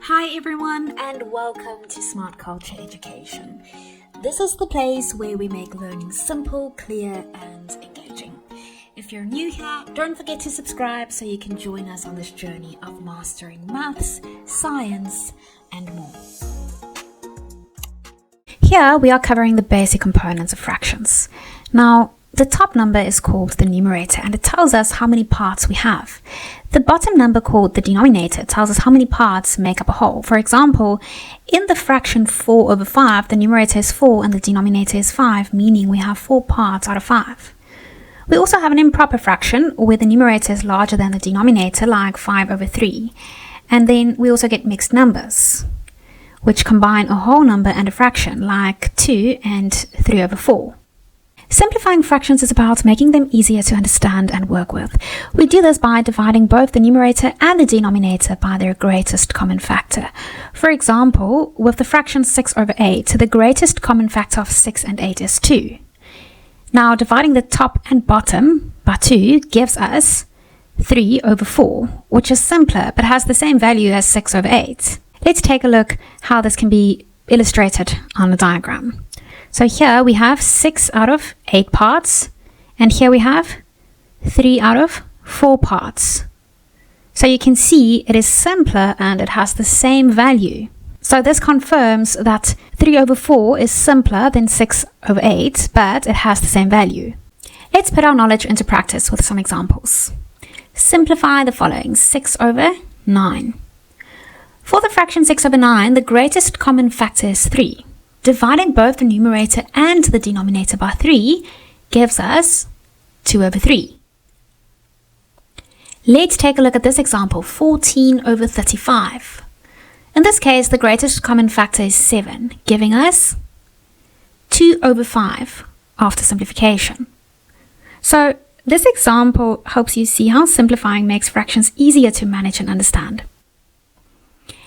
Hi everyone and welcome to Smart Culture Education. This is the place where we make learning simple, clear and engaging. If you're new here, don't forget to subscribe so you can join us on this journey of mastering maths, science and more. Here we are covering the basic components of fractions. Now, the top number is called the numerator and it tells us how many parts we have. The bottom number called the denominator tells us how many parts make up a whole. For example, in the fraction 4 over 5, the numerator is 4 and the denominator is 5, meaning we have 4 parts out of 5. We also have an improper fraction where the numerator is larger than the denominator, like 5 over 3. And then we also get mixed numbers, which combine a whole number and a fraction, like 2 and 3 over 4. Simplifying fractions is about making them easier to understand and work with. We do this by dividing both the numerator and the denominator by their greatest common factor. For example, with the fraction 6 over 8, the greatest common factor of 6 and 8 is 2. Now, dividing the top and bottom by 2 gives us 3 over 4, which is simpler but has the same value as 6 over 8. Let's take a look how this can be illustrated on a diagram. So here we have 6 out of 8 parts, and here we have 3 out of 4 parts. So you can see it is simpler and it has the same value. So this confirms that 3 over 4 is simpler than 6 over 8, but it has the same value. Let's put our knowledge into practice with some examples. Simplify the following: 6 over 9. For the fraction 6 over 9, the greatest common factor is 3. Dividing both the numerator and the denominator by 3 gives us 2 over 3. Let's take a look at this example, 14 over 35. In this case, the greatest common factor is 7, giving us 2 over 5 after simplification. So this example helps you see how simplifying makes fractions easier to manage and understand.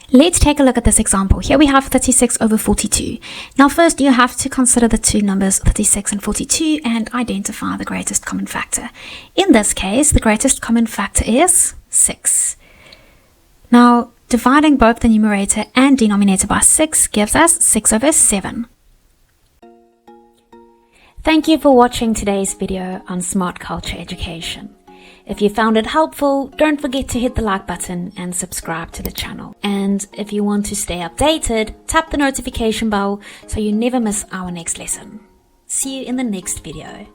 Let's take a look at this example. Here we have 36 over 42. Now first you have to consider the two numbers 36 and 42 and identify the greatest common factor. In this case, the greatest common factor is 6. Now dividing both the numerator and denominator by 6 gives us 6 over 7. Thank you for watching today's video on Smart Culture Education. If you found it helpful, don't forget to hit the like button and subscribe to the channel. And if you want to stay updated, tap the notification bell so you never miss our next lesson. See you in the next video.